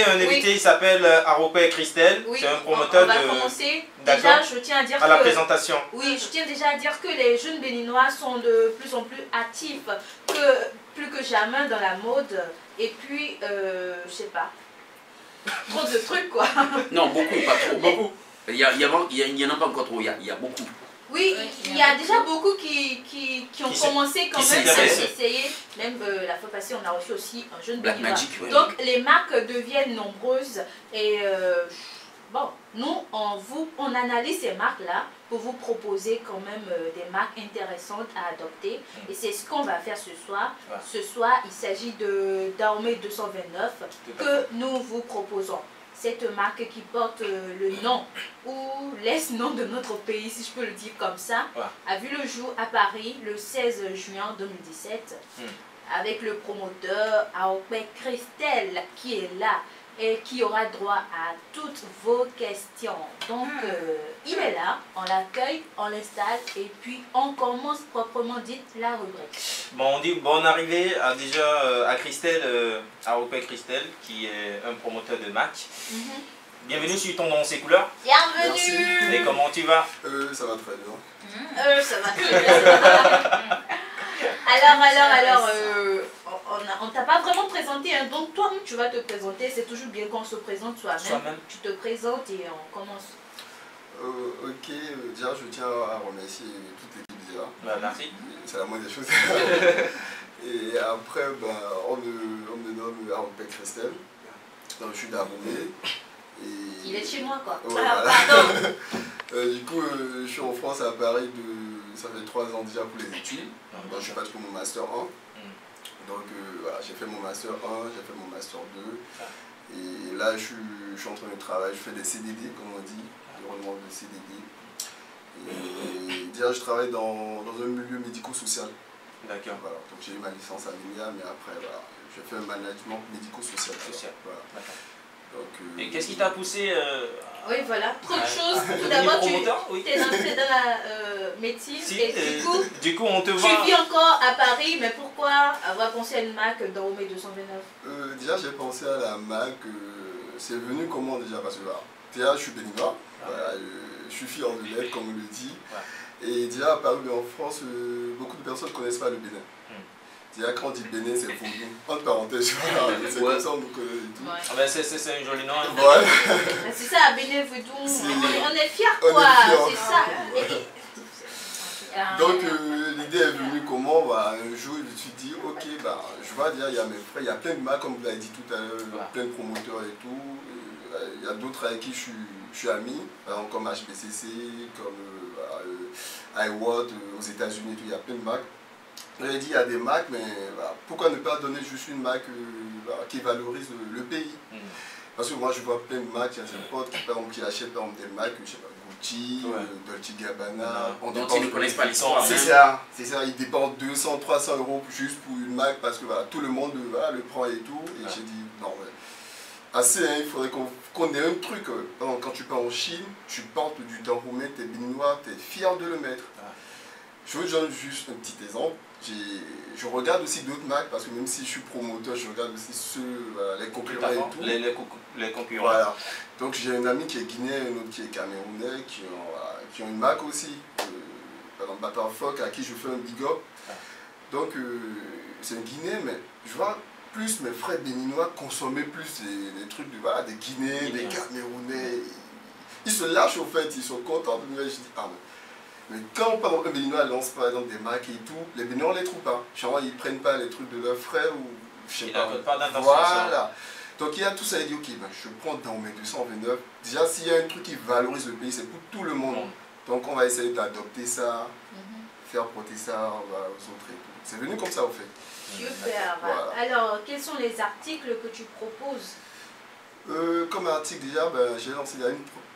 invité, il s'appelle Aropé Christelle. Oui, c'est un promoteur on va commencer. Déjà, je tiens à dire la présentation. Oui, je tiens déjà à dire que les jeunes béninois sont de plus en plus actifs, plus que jamais dans la mode. Et puis, je sais pas, trop de trucs quoi. Non, beaucoup, pas trop. Beaucoup. Il y en a pas encore trop, il y a beaucoup. Oui, il y a déjà beaucoup qui ont commencé quand même à essayer. Même la fois passée, on a reçu aussi un jeune béninois. Ouais. Donc les marques deviennent nombreuses et bon, nous on analyse ces marques-là pour vous proposer quand même des marques intéressantes à adopter. Et c'est ce qu'on va faire ce soir. Ouais. Ce soir, il s'agit de Dahomey 229 que nous vous proposons. Cette marque qui porte le nom ou l'est-nom de notre pays, si je peux le dire comme ça, a vu le jour à Paris le 16 juin 2017 avec le promoteur Aropé Christelle qui est là et qui aura droit à toutes vos questions. Donc, il est là, on l'accueille, on l'installe et puis on commence proprement dit la rubrique. Bon, on dit bonne arrivée déjà à Christelle, Aropé Christelle, qui est un promoteur de marque. Bienvenue sur Ton Nom, Ses Couleurs. Bienvenue. Merci. Et comment tu vas? Ça va très bien. Ça va très bien. Alors, on t'a pas vraiment présenté, hein. Donc toi, tu vas te présenter. C'est toujours bien qu'on se présente soi-même. Tu te présentes et on commence. Ok, déjà je tiens à remercier toute l'équipe déjà. Merci. C'est la moindre des choses. Et après, on me nomme Aropé Christelle. Donc je suis d'Abomey. Il est chez moi quoi. Voilà. Pardon. Du coup, je suis en France à Paris, ça fait 3 ans déjà pour les études. Donc je suis parti pour mon Master 1. Donc voilà, j'ai fait mon Master 1, j'ai fait mon Master 2. Et là, je suis en train de travailler, je fais des CDD, comme on dit, des rendements de CDD. Et déjà, je travaille dans un milieu médico-social. D'accord. Voilà, donc j'ai eu ma licence à l'INEA, mais après, voilà, j'ai fait un management médico-social. Voilà. Donc, et qu'est-ce qui t'a poussé Oui, voilà, trop de choses. Tout d'abord, tu es dans la médecine et du coup, on te voit. Tu vis encore à Paris, mais pourquoi avoir pensé à une marque Dahomey 229? Déjà, j'ai pensé à la marque, c'est venu comment déjà? Parce que déjà, je suis béninois, voilà, je suis fier de l'être, comme on le dit. Et déjà, à Paris, en France, beaucoup de personnes ne connaissent pas le Bénin. Déjà, quand on dit Bénin, c'est Vaudou. Entre parenthèses, c'est comme ça, on nous connaît et tout. Ah ben c'est un joli nom. Ouais. C'est ça, Bénin, Vaudou. On est fiers, quoi. C'est ça. Donc, l'idée est venue comment? Un jour, je me suis dit, ok, je vois dire, il y a mes frères, il y a plein de marques, comme vous l'avez dit tout à l'heure, plein de promoteurs et tout. Il y a d'autres avec qui je suis ami, par exemple, comme HBCC, comme iWatt aux États-Unis, il y a plein de marques. J'ai dit il y a des marques, mais pourquoi ne pas donner juste une marque qui valorise le pays? Parce que moi je vois plein de marques, il y a des potes qui achètent par exemple des marques, je sais pas, Gucci, Dolce Gabbana. Donc ils ne connaissent pas l'histoire. C'est ça, ils dépensent 200, 300 € juste pour une marque parce que tout le monde le prend et tout. Et j'ai dit non, assez, hein, il faudrait qu'on ait un truc. Quand tu pars en Chine, tu portes du Dahomey, t'es béninois, t'es fier de le mettre. Je vous donne juste un petit exemple. Je regarde aussi d'autres marques parce que même si je suis promoteur, je regarde aussi les concurrents et tout. Les concurrents. Voilà. Donc j'ai un ami qui est guinéen, un autre qui est camerounais, qui ont une marque aussi. Par exemple, Bata Fock, à qui je fais un big up. Donc c'est un Guinéen, mais je vois plus mes frères béninois consommer plus les trucs des Guinéens, des Camerounais. Ils se lâchent au fait, ils sont contents de nous. Je dis, mais quand par exemple, un béninois lance par exemple des marques et tout, les béninois ne les trouvent pas. Genre, ils ne prennent pas les trucs de leurs frères ou je sais pas. Voilà. Donc il y a tout ça, il dit ok, je prends dans mes 229. Déjà, s'il y a un truc qui valorise le pays, c'est pour tout le monde. Donc on va essayer d'adopter ça, faire porter ça aux autres et tout. C'est venu comme ça au fait. Super. Voilà. Alors, quels sont les articles que tu proposes? Comme article déjà, j'ai lancé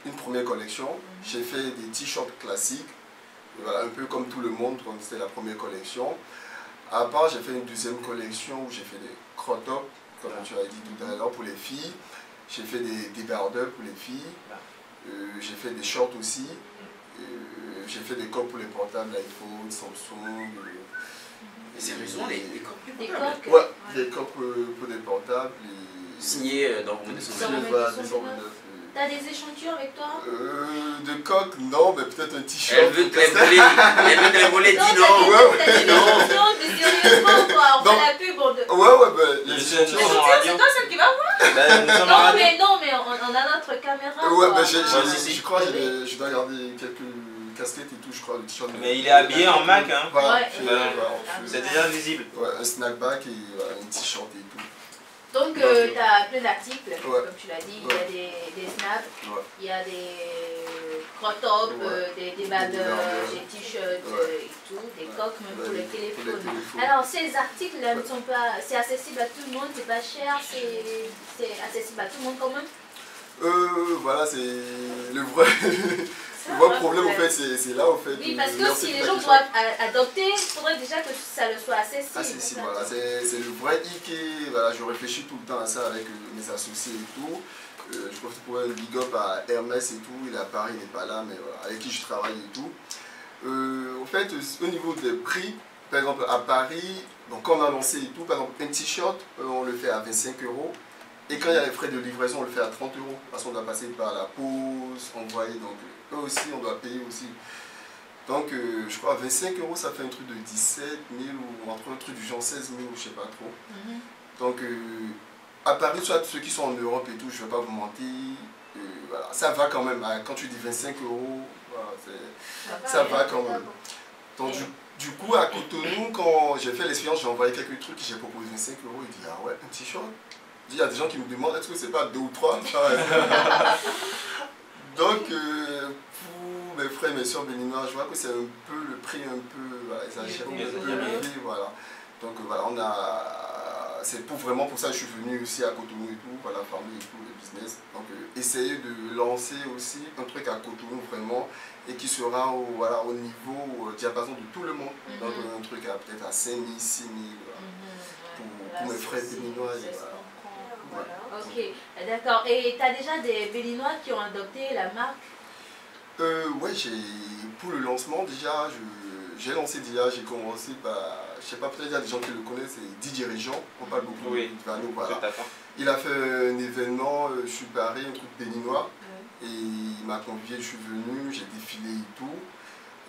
une première collection. J'ai fait des t-shirts classiques. Voilà, un peu comme tout le monde, c'était la première collection. À part, j'ai fait une deuxième collection où j'ai fait des crop tops, comme tu as dit tout à l'heure, pour les filles. J'ai fait des débardeurs pour les filles. J'ai fait des shorts aussi. J'ai fait des coques pour les portables, iPhone, Samsung. Et c'est raison, les coques. Ouais, des coques pour des portables. signé d'Aromé 229. Voilà, 229. T'as des échantillons avec toi? De coque, non, mais peut-être un t-shirt. Elle veut te les voler, dis non. T'as des échantillons, mais sérieusement quoi, on fait la pub. Ouais, ben, les échantillons. C'est toi celle qui va voir? Non, mais on a notre caméra. Ouais, ben, je crois que je dois garder quelques casquettes et tout, je crois, le t-shirt. Mais il est habillé en Mac, hein. Voilà, c'est déjà visible. Ouais, un snackback et un t-shirt et tout. Donc, tu as plein d'articles, Ouais. comme tu l'as dit, il y a des snaps, Ouais. il y a des crop tops, des bandeurs, des t-shirts et tout, des coques même pour les téléphones. Alors, ces articles-là ne sont pas, c'est accessible à tout le monde, c'est pas cher, c'est accessible à tout le monde quand même? Voilà, c'est le vrai. Le vrai problème, en fait, c'est là, en fait. Oui, parce que si les gens doivent adopter, il faudrait déjà que ça le soit accessible. Accessible, voilà, c'est le vrai hic et voilà, je réfléchis tout le temps à ça avec mes associés et tout. Je profite pour un big up à Hermès et tout, il est à Paris, il n'est pas là, mais voilà, avec qui je travaille et tout. En fait, au niveau des prix, par exemple à Paris, donc quand on a lancé et tout, par exemple un t-shirt, on le fait à 25 €. Et quand il y a les frais de livraison, on le fait à 30 €, parce qu'on doit passer par la pause, envoyer, donc eux aussi, on doit payer aussi. Donc je crois 25 €, ça fait un truc de 17 000 ou entre un truc du genre 16 000 ou je sais pas trop. Donc à Paris, soit ceux qui sont en Europe et tout, je ne vais pas vous mentir, voilà, ça va quand même. Quand tu dis 25 €, voilà, ça va quand même. Donc du coup, à Cotonou, quand j'ai fait l'expérience, j'ai envoyé quelques trucs, j'ai proposé 25 €, il dit ah ouais, un t-shirt. Il y a des gens qui me demandent est-ce que c'est pas 2 ou 3. Donc pour mes frères et mes soeurs béninois, je vois que c'est un peu le prix un peu exagéré, un peu élevé, voilà. Donc voilà, c'est vraiment pour ça que je suis venu aussi à Cotonou et tout, voilà, famille et tout, le business. Donc essayer de lancer aussi un truc à Cotonou vraiment et qui sera au niveau diapason de tout le monde. Donc un truc peut-être à 5 000, 6 000 pour mes frères béninois. Voilà. Ok, d'accord. Et tu as déjà des Béninois qui ont adopté la marque? Ouais, pour le lancement, déjà, j'ai lancé déjà, j'ai commencé par, je sais pas, peut-être il y a des gens qui le connaissent, c'est Didier Région, on parle beaucoup de Vano, voilà. Il a fait un événement, je suis Paris, un truc béninois, et il m'a convié, je suis venu, j'ai défilé et tout,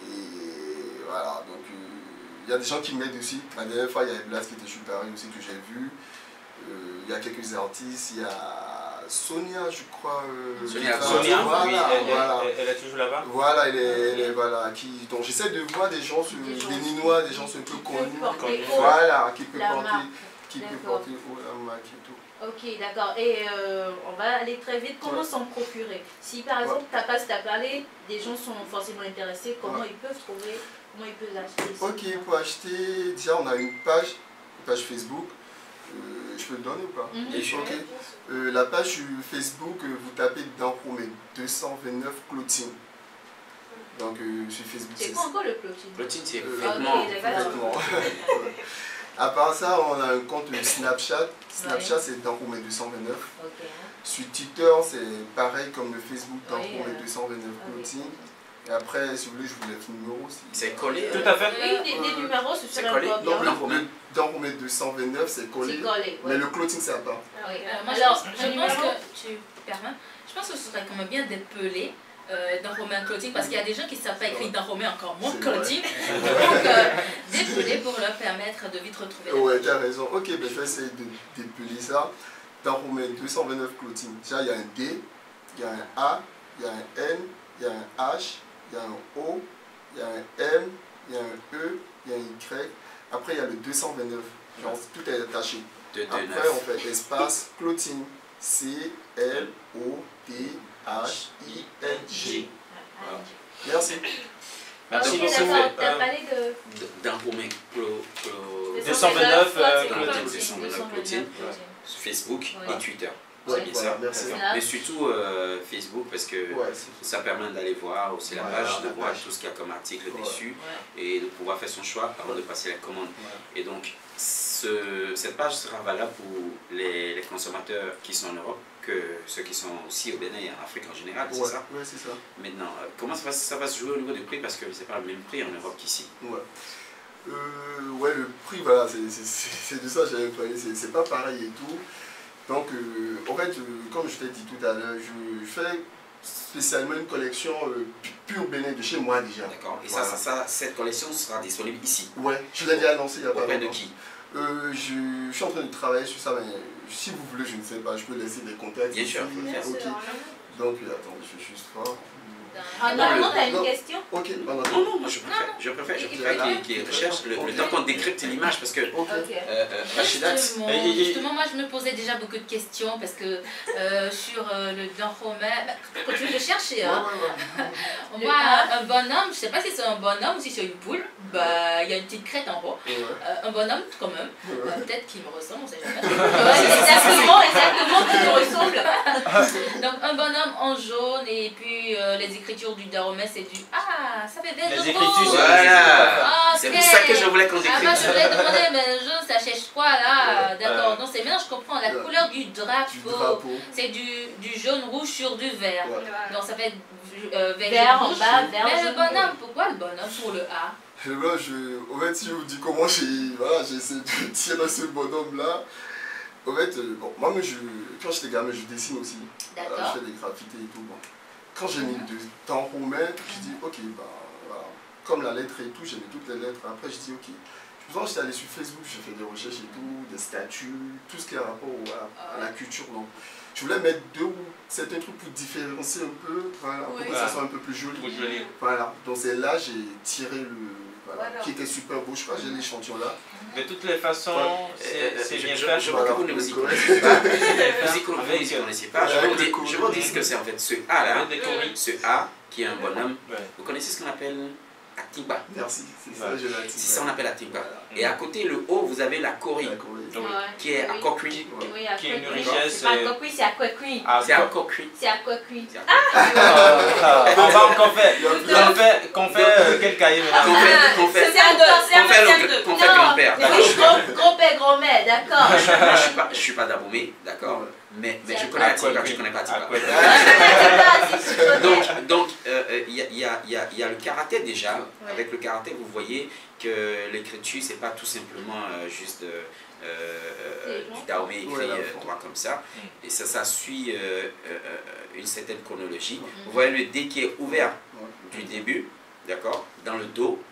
et voilà, donc il y a des gens qui m'aident aussi. La dernière fois, il y avait Blas qui était chez Paris aussi que j'ai vu. Il y a quelques artistes, il y a Sonia, je crois. Sonia, voilà, oui, voilà. Elle est toujours là-bas. Voilà, voilà, donc j'essaie de voir des gens, des Ninois, des gens un peu connus, voilà, qui peuvent porter la marque et tout. Ok, d'accord. Et on va aller très vite. Comment s'en procurer? Si par exemple ta page t'a parlé, des gens sont forcément intéressés, comment ils peuvent trouver, comment ils peuvent acheter? Ok, pour acheter, déjà on a une page Facebook. Je peux le donner ou pas? Ok. La page sur Facebook, vous tapez Danromé 229 Clothing. Donc sur Facebook. C'est quoi encore le clothing? Clothing, c'est vêtements. À part ça, on a un compte Snapchat. Snapchat, c'est Danromé 229. Sur Twitter, c'est pareil comme le Facebook Danromé 229 Clothing. Et après, si vous voulez, je vous laisse le numéro aussi. C'est collé? Tout à fait. Oui, des numéros, c'est collé. Danromé 229, c'est collé. Mais le clothing, c'est à part. Moi, alors, je pense que tu permets. Je pense que ce serait quand même bien d'épeler Danromé Clothing parce qu'il y a des gens qui ne savent pas écrire Danromé, encore moins Clothing. Donc, d'épeler pour leur permettre de vite retrouver. Ouais, tu as raison. Ok, ben, je vais essayer d'épeler ça. Danromé 229 Clothing. Déjà, il y a un D, il y a un A, il y a un N, il y a un H. Il y a un O, il y a un M, il y a un E, il y a un Y. Après, il y a le 229. Genre, tout est attaché. Après, on fait espace clothing. C-L-O-T-H-I-N-G. Voilà. Merci. Merci beaucoup. Tu as parlé de Danromé 229 Clothing sur Facebook et Twitter. Ouais, voilà, merci. Mais surtout Facebook parce que ça permet d'aller voir aussi la page, de voir tout ce qu'il y a comme article dessus et de pouvoir faire son choix avant de passer la commande. Et donc cette page sera valable pour les consommateurs qui sont en Europe que ceux qui sont aussi au Bénin et en Afrique en général, c'est ça? Oui, c'est ça. Maintenant, comment ça va se jouer au niveau du prix parce que c'est pas le même prix en Europe qu'ici? Ouais, le prix, voilà, c'est de ça que j'avais parlé, c'est pas pareil et tout. Donc, en fait, comme je t'ai dit tout à l'heure, je fais spécialement une collection pure Bénin de chez moi déjà. D'accord. Et voilà. Cette collection sera disponible ici? Ouais, je l'ai déjà annoncé il y a pas longtemps. Auprès de qui? Je suis en train de travailler sur ça, mais si vous voulez, je ne sais pas, je peux laisser des contacts. Bien sûr, okay. Donc, attends, je fais juste voir. Ah non, t'as une question? Ok, non, je préfère qu'il recherche le temps qu'on décrypte l'image parce que Rachida. Justement, moi je me posais déjà beaucoup de questions parce que sur le Dahomey, continue de chercher. Hein. On voit un bonhomme, je sais pas si c'est un bonhomme ou si c'est une poule, bah il y a une petite crête en haut. Un bonhomme quand même, peut-être qu'il me ressemble, on sait jamais. Exactement qui me ressemble. Donc un bonhomme en jaune et puis les écritures du Dahomey, c'est du ça fait belle. Les écritures, voilà. C'est pour ça que je voulais qu'on décrypte. Je voulais demander, mais jaune, ça cherche quoi là? D'accord, non, c'est bien, je comprends. La couleur du drapeau, c'est du jaune rouge sur du vert. Donc ça fait vert en bas, vert. Mais le bonhomme, pourquoi le bonhomme pour le A? En fait, si je vous dis comment j'ai essayé de tirer ce bonhomme-là, en fait, bon, moi, quand j'étais gamin, je dessine aussi. D'accord. Je fais des graffitis et tout. Bon. Quand j'ai mis du temps romain, je dis ok, bah voilà. Comme la lettre et tout, j'ai mis toutes les lettres. Après, je dis ok. Je pense que j'étais allé sur Facebook, j'ai fait des recherches et tout, des statuts, tout ce qui est rapport à la culture. Donc, je voulais mettre certains trucs pour différencier un peu, voilà, pour que ça soit un peu plus joli. Voilà. Donc, c'est là j'ai tiré qui était super beau. Je crois que j'ai l'échantillon là. De toutes les façons, c'est bien fait. Je vois que vous ne vous y connaissez pas. Vous y connaissez pas. Je vous dis ce que c'est en fait. Ce A là, ce A qui est un bonhomme, vous connaissez ce qu'on appelle Atimba. Merci, c'est ça, je l'ai dit. C'est ça qu'on appelle Atimba. Et à côté, le haut, vous avez la Kori, qui est à Kokri. Qui est une richesse. À Kokri, c'est à Kokri. C'est à Kokri. C'est à Kokri. On va encore faire. Qu'on fait quel cahier maintenant? Qu'on fait grand-père. Grand-père, grand-mère, d'accord. Je suis pas d'Abomey, d'accord. Mais je connais Atimba, je connais pas Atimba. Donc, il y a le karaté déjà. Avec le karaté, vous voyez que l'écriture, c'est pas tout simplement juste du Dahomey écrit droit comme ça. Et ça suit une certaine chronologie. Vous voyez le D qui est ouvert du début, d'accord, dans le dos.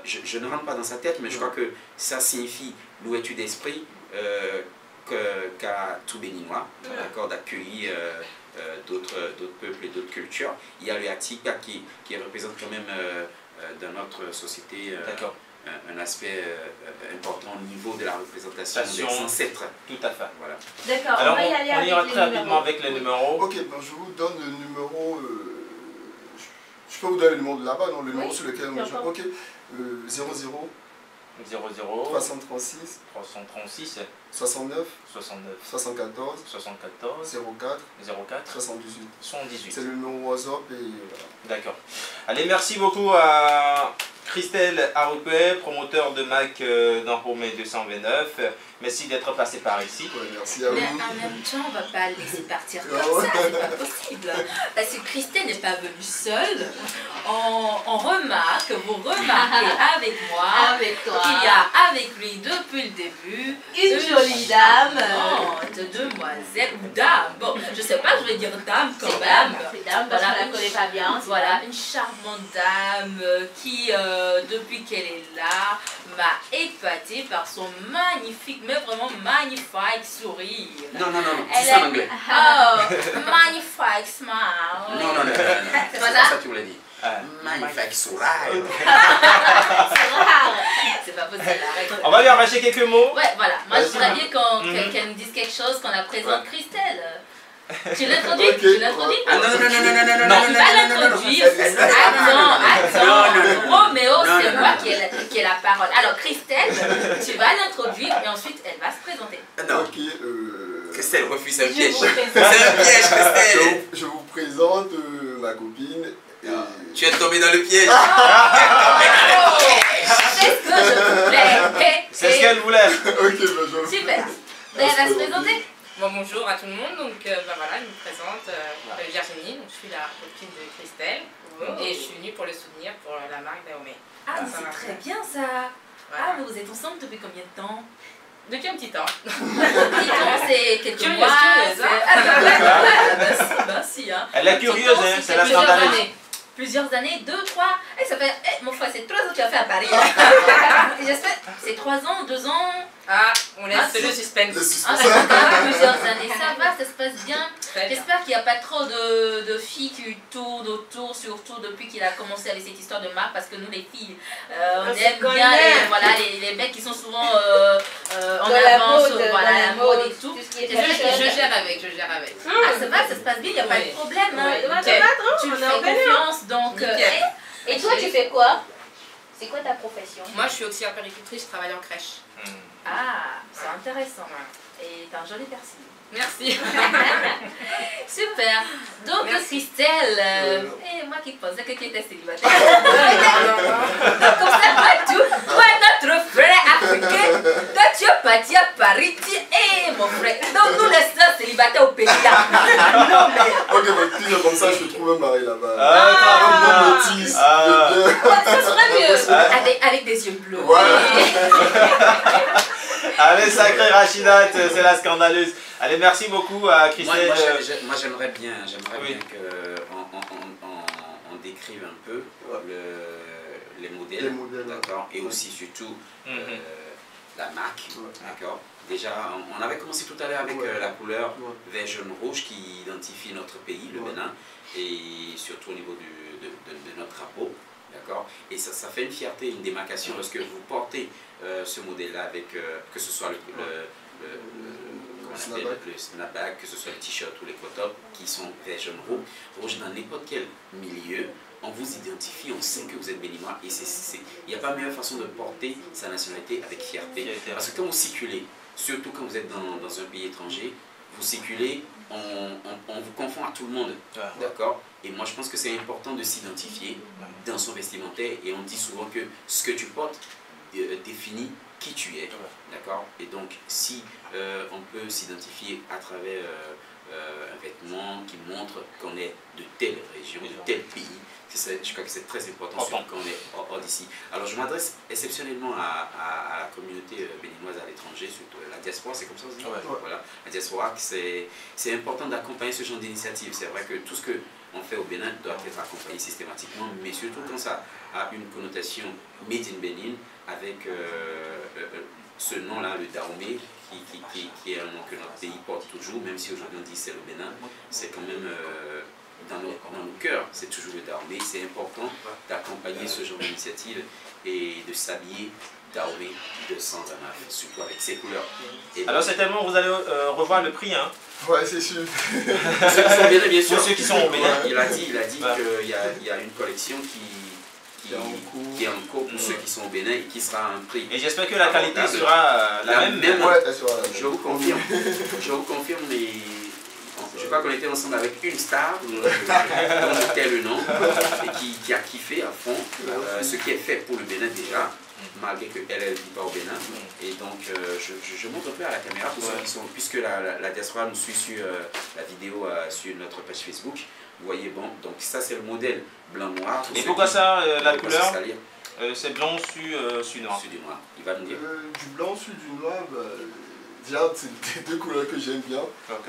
Je ne rentre pas dans sa tête, mais je crois que ça signifie l'ouverture d'esprit qu'a tout Béninois, d'accord, d'accueillir d'autres peuples et d'autres cultures. Il y a le Atika qui représente quand même dans notre société un aspect important au niveau de la représentation des ancêtres. Tout à fait. Voilà. D'accord, alors on ira très rapidement avec les numéros. Ok, ben je vous donne le numéro. Je peux vous donner le numéro de là-bas, non? Le numéro sur lequel on joue. Ok, 00 336 69 74 04 78. C'est le numéro WhatsApp et voilà. D'accord. Allez, merci beaucoup à Christelle Aroupé, promoteur de Mac Dahomey 229. Merci d'être passé par ici. Ouais, merci à vous. Mais en même temps, on ne va pas le laisser partir comme ça, c'est pas possible. Parce que Christelle n'est pas venue seule. On remarque, vous remarquez avec moi qu'il y a avec lui depuis le début une jolie dame. Demoiselle ou dame. Bon, je sais pas, je vais dire dame quand même. C'est dame parce qu'on la connaît pas bien. Voilà, une charmante dame qui, depuis qu'elle est là, m'a épatée par son magnifique, mais vraiment magnifique sourire. Non, c'est ça en anglais. Oh, magnifique smile. Non, c'est pas ça que tu voulais dire. Magnifique sourire. C'est pas possible. On va lui arracher quelques mots. Ouais, voilà. Moi, je voudrais bien qu'elle nous dise quelque chose, qu'on la présente Christelle. Tu l'introduis? Tu l'introduis? Ah non. Tu vas l'introduire. Attends. Roméo, c'est moi qui ai la parole. Alors, Christelle, tu vas l'introduire et ensuite, elle va se présenter. Non. Ok. Christelle refuse un piège. C'est un piège, Christelle. Je vous présente ma copine. Tu es tombé dans le piège. C'est ce que je voulais. C'est ce qu'elle voulait. Ok, super. Elle va se présenter. Bon, bonjour à tout le monde, donc voilà, je me présente Virginie, donc je suis la copine de Christelle et je suis venue pour le soutenir pour la marque Dahomey. Ah, mais c'est très bien ça. Voilà. Ah, mais vous êtes ensemble depuis combien de temps? Depuis un petit temps. C'est quelques mois. Merci. Elle est curieuse, hein, c'est la scandaleuse. Plusieurs années, 2, 3. Ça fait, mon frère, c'est 3 ans que tu as fait à Paris. J'espère, c'est 3 ans, 2 ans. Ah, on laisse le suspense. Ça fait plusieurs années. Ça va, ça se passe bien. J'espère qu'il n'y a pas trop de filles qui tournent autour, surtout depuis qu'il a commencé avec cette histoire de marque, parce que nous, les filles, on aime bien les mecs qui sont souvent en avance, la mode et tout. Je gère avec. Ah, ça va, ça se passe bien, il n'y a pas de problème. Tu me fais confiance, donc... Et toi, tu fais quoi? C'est quoi ta profession? Moi, je suis auxiliaire péricultrice, je travaille en crèche. Ah, c'est intéressant. Et t'as un joli piercing. Merci. Super. Donc, Christelle, moi qui pensais que tu étais célibataire. Donc, comme ça, toi, notre frère africain, toi, tu es parti à Paris, mon frère. Donc, nous, les sœurs célibataires au pays là. Non, mais. Ok, mais si comme ça, je te trouve un mari là-bas. Ça serait mieux. Avec des yeux bleus. Allez, sacrée Rachida, c'est la scandaleuse. Allez, merci beaucoup à Christelle. Moi j'aimerais bien qu'on décrive un peu les modèles, d'accord, et aussi surtout la marque, d'accord. Déjà, on avait commencé tout à l'heure avec la couleur vert, jaune, rouge qui identifie notre pays, le Bénin, et surtout au niveau de notre drapeau. Et ça fait une fierté, une démarcation lorsque vous portez ce modèle-là avec, que ce soit le snapback, que ce soit les t-shirts ou les crop qui sont vert, jaune, rouge dans n'importe quel milieu, on vous identifie, on sait que vous êtes béninois et il n'y a pas meilleure façon de porter sa nationalité avec fierté. Parce que quand vous circulez, surtout quand vous êtes dans un pays étranger, vous circulez, on vous confond à tout le monde, d'accord? Et moi je pense que c'est important de s'identifier dans son vestimentaire et on dit souvent que ce que tu portes définit qui tu es, d'accord? Et donc si on peut s'identifier à travers un vêtement qui montre qu'on est de telle région, de tel pays, je crois que c'est très important, surtout quand on est hors d'ici. Alors je m'adresse exceptionnellement à la communauté béninoise à l'étranger, surtout la diaspora, c'est comme ça aussi. Voilà, la diaspora, c'est important d'accompagner ce genre d'initiative. C'est vrai que tout ce qu'on fait au Bénin doit être accompagné systématiquement, mais surtout quand ça a une connotation made in Bénin avec ce nom-là, le Dahomey, qui est un nom que notre pays porte toujours, même si aujourd'hui on dit c'est le Bénin, c'est quand même dans nos cœurs, c'est toujours le Dahomey. C'est important d'accompagner ce genre d'initiative et de s'habiller Dahomey 229, surtout avec ses couleurs. Et alors certainement vous allez revoir le prix, hein? Ouais, c'est sûr. Ceux qui sont au Bénin, bien sûr. Pour ceux qui sont au Bénin. Il a dit qu'il y a une collection qui est en cours pour ceux qui sont au Bénin et qui sera à un prix. Et j'espère que la qualité sera la même. Je vous confirme. Je crois qu'on était ensemble avec une star, dont était le nom, et qui a kiffé à fond ce qui est fait pour le Bénin déjà, malgré qu'elle ne vit pas au Bénin. Et donc je montre un peu à la caméra pour ceux qui sont, puisque la diaspora nous suit sur la vidéo sur notre page Facebook. Vous voyez, bon, donc ça c'est le modèle blanc-noir. Et pourquoi ça, la couleur c'est blanc sur noir. Sur du noir, il va nous dire. Du blanc sur du noir, déjà c'est les deux couleurs que j'aime bien.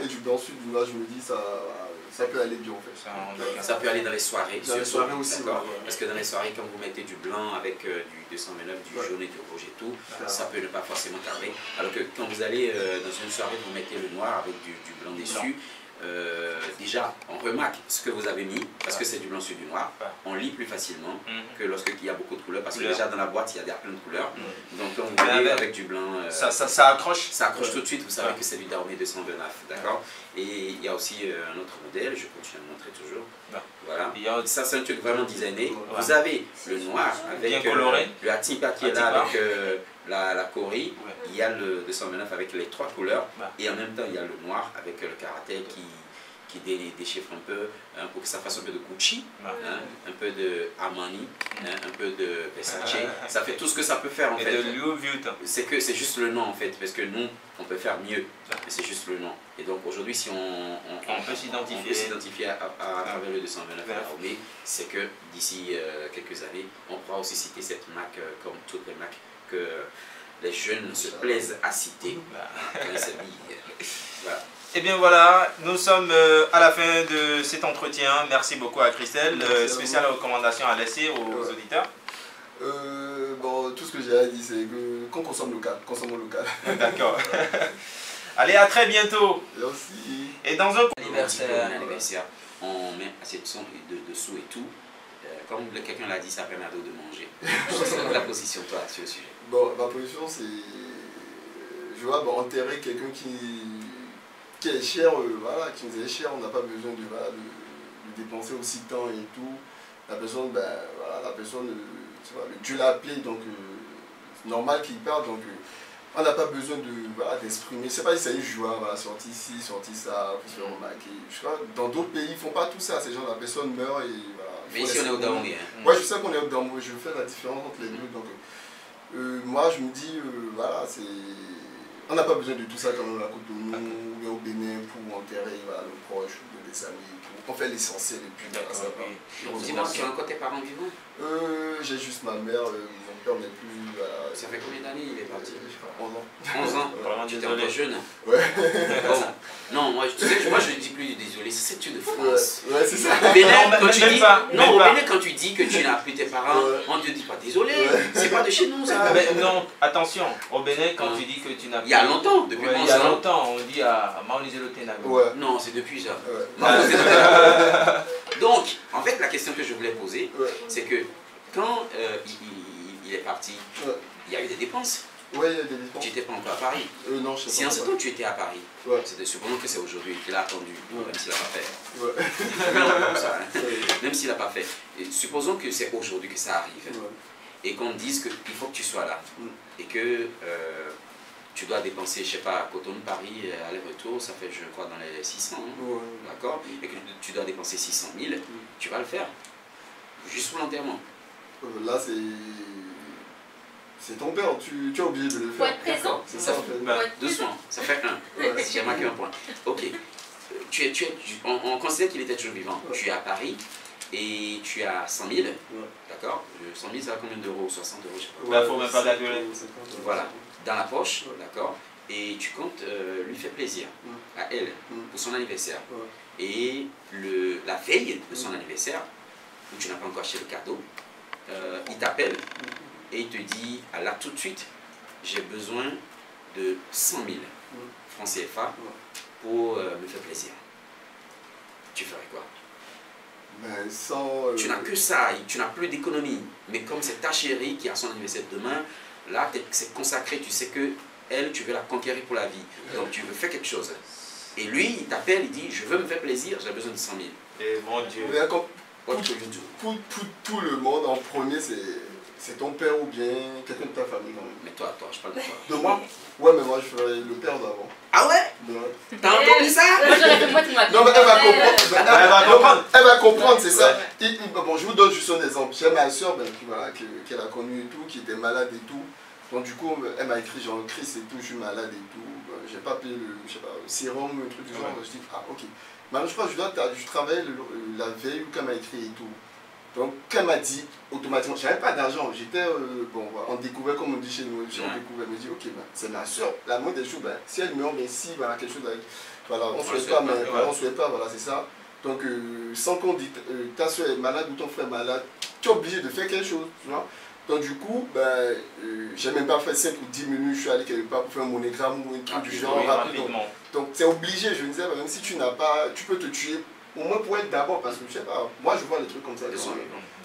Et du blanc sur du noir, je me dis ça peut aller bien en fait. Ça peut aller dans les soirées. Dans les soirées aussi. Parce que dans les soirées, quand vous mettez du blanc avec du 229, du jaune et du rouge et tout, ça peut ne pas forcément tarder. Alors que quand vous allez dans une soirée, vous mettez le noir avec du blanc dessus. Déjà, on remarque ce que vous avez mis, parce que c'est du blanc sur du noir, on lit plus facilement que lorsqu'il y a beaucoup de couleurs, parce que déjà dans la boîte, il y a plein de couleurs. Donc quand vous voyez avec du blanc, ça accroche. Ça accroche tout de suite, vous savez que c'est du Dahomey 229, d'accord? Et il y a aussi un autre modèle, je continue à le montrer toujours. Voilà. Ça c'est un truc vraiment designé. Vous avez le noir avec le Atipa qui est là avec la Corée, il y a le 229 avec les trois couleurs, et en même temps il y a le noir avec le caractère qui déchiffre un peu, pour que ça fasse un peu de Gucci, un peu de Armani, un peu de Versace. Ça fait tout ce que ça peut faire en fait. Et de Louis Vuitton. C'est juste le nom en fait, parce que nous, on peut faire mieux, mais c'est juste le nom. Et donc aujourd'hui, si on peut s'identifier à travers le 229 Dahomey, c'est que d'ici quelques années, on pourra aussi citer cette marque comme toutes les marques que les jeunes se plaisent à citer. Voilà. Et bien voilà, nous sommes à la fin de cet entretien. Merci beaucoup à Christelle. Spéciale recommandation à laisser aux auditeurs. Bon, tout ce que j'ai à dire, c'est que qu'on consomme local, consommons local. D'accord. Allez, à très bientôt. Merci. Et dans un anniversaire, on met assez de son dessous et tout. Comme quelqu'un l'a dit, ça permet à d'autres de manger. C'est la position toi sur le sujet. Bon, ma position c'est, je vois, enterrer quelqu'un qui est cher, voilà, qui nous est cher, on n'a pas besoin de, voilà, de dépenser aussi de temps et tout. La personne, voilà, la personne, Dieu l'a appelé, donc c'est normal qu'il parte, donc on n'a pas besoin de, voilà, d'exprimer. C'est pas si c'est une joie, voilà, sorti ici, sorti ça, pour se faire remarquer. Je crois dans d'autres pays, ils ne font pas tout ça, ces gens, la personne meurt et voilà. Mais ici on est au Daomé. Ouais, je sais qu'on est au Daomé, je fais la différence entre les deux, donc moi je me dis, voilà, c'est... On n'a pas besoin de tout ça quand on est à Cotonou ou au Bénin pour enterrer, voilà, nos proches, des amis. On fait l'essentiel et puis voilà, ça va. Dis-moi, tu as encore tes parents vivants? J'ai juste ma mère, mon père n'est plus. Voilà. Ça fait combien d'années il est parti? 11 ans. 11 ans? Vraiment tu étais encore jeune? Ouais. Bon. Non, moi je ne dis plus désolé, c'est tu de France. Ouais, c'est ça. Au Bénin, quand tu dis, non, au Bénin, quand tu dis que tu n'as plus tes parents, on ne te dit pas désolé, c'est pas de chez nous ça. Mais non, attention, au Bénin, quand tu dis que tu n'as plus. Il y a longtemps, depuis 11 ans. Il y a longtemps, on dit à Maonizelo Tenago. Ouais. Non, c'est depuis ça. Ouais. Donc, en fait, la question que je voulais poser, c'est que quand il est parti, il y a eu des dépenses. Oui, il y a des dépenses. Tu n'étais pas encore à Paris. Non, je sais pas. Si en ce temps tu étais à Paris, c'est de supposer que c'est aujourd'hui qu'il a attendu, même s'il n'a pas fait. Comme ça, hein. Même s'il n'a pas fait. Et supposons que c'est aujourd'hui que ça arrive. Et qu'on te dise qu'il faut que tu sois là. Et que tu dois dépenser, je ne sais pas, à Cotonou, Paris, aller-retour, ça fait, je crois, dans les 600. D'accord? Et que tu dois dépenser 600 000, tu vas le faire. Juste pour l'enterrement. Là, c'est ton père, tu es obligé de le faire. Faut être présent. C'est ça, en fait. Doucement, ça fait un. Si j'ai marqué un point. Ok. On considère qu'il était toujours vivant. Tu es à Paris et tu as 100 000. D'accord? 100 000, ça va combien d'euros? 60 euros, je sais pas. Il ne faut même pas d'adouler. Voilà. Dans la poche, d'accord? Et tu comptes lui faire plaisir à elle pour son anniversaire. Et la veille de son anniversaire, où tu n'as pas encore acheté le cadeau, il t'appelle et il te dit, là tout de suite, j'ai besoin de 100 000 francs CFA pour me faire plaisir. Tu ferais quoi? Ben, sans, tu n'as que ça, tu n'as plus d'économie. Mais comme c'est ta chérie qui a son anniversaire demain, là c'est consacré, tu sais que elle, tu veux la conquérir pour la vie. Donc tu veux faire quelque chose. Et lui, il t'appelle, il dit, je veux me faire plaisir, j'ai besoin de 100 000. Et mon Dieu. Pour tout le monde, en premier, c'est ton père ou bien quelqu'un de ta famille quand même. Mais toi, je parle de toi. De moi? Ouais, mais moi je ferais le père d'avant. Ah ouais? T'as entendu ça? Moi j'aurais fait moi tu m'as. Non, mais elle va comprendre. Elle va comprendre, c'est ça. Bon, je vous donne juste un exemple. J'ai ma soeur qu'elle a connue et tout, qui était malade et tout. Donc du coup, elle m'a écrit genre Chris et tout, je suis malade et tout. J'ai pas payé le sérum, un truc du genre. Je dis, ah ok. Maintenant, je crois que je travaillais la veille où elle m'a écrit et tout. Donc, quand elle m'a dit, automatiquement, je n'avais pas d'argent, j'étais, on découvrait, comme on dit chez nous, on découvrait, je me dis, ok, c'est ma soeur, la moindre des choses, si elle meurt, mais si, voilà, quelque chose avec, voilà, on ne souhaite pas, mais on ne souhaite pas, voilà, c'est ça. Donc, sans qu'on dise, ta soeur est malade ou ton frère est malade, tu es obligé de faire quelque chose, tu vois. Donc, du coup, j'ai même pas fait 5 ou 10 minutes, je suis allé quelque part pour faire un monogramme ou un truc du genre, rapidement. Donc, c'est obligé, je me disais, même si tu n'as pas, tu peux te tuer. Au moins pour être d'abord, parce que je sais pas, moi je vois les trucs comme ça.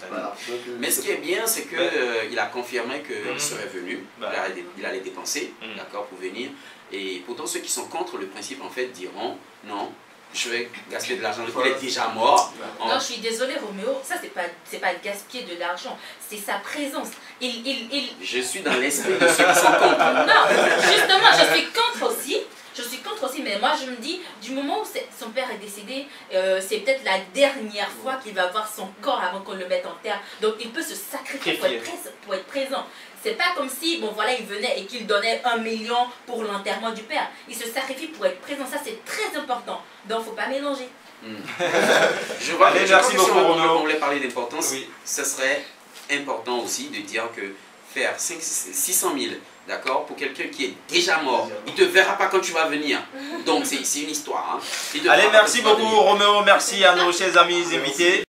Voilà. Donc, mais ce qui est bien, c'est qu'il a confirmé qu'il serait venu, il allait dépenser, d'accord, pour venir. Et pourtant ceux qui sont contre le principe en fait diront non, je vais gaspiller de l'argent, il est déjà mort. Non, je suis désolée Roméo, ça c'est pas gaspiller de l'argent, c'est sa présence. Je suis dans l'esprit de ceux qui sont contre. Non, justement, je suis contre aussi. Je suis contre aussi, mais moi je me dis, du moment où son père est décédé, c'est peut-être la dernière fois qu'il va voir son corps avant qu'on le mette en terre. Donc il peut se sacrifier pour être présent. C'est pas comme si, bon voilà, il venait et qu'il donnait 1 million pour l'enterrement du père. Il se sacrifie pour être présent, ça c'est très important. Donc il ne faut pas mélanger. Je vois, merci beaucoup. Si on voulait parler d'importance, ce serait important aussi de dire que faire 600 000, d'accord, pour quelqu'un qui est déjà mort. Il ne te verra pas quand tu vas venir. Donc, c'est une histoire. Hein. Allez, merci beaucoup Roméo, merci à nos chers amis invités.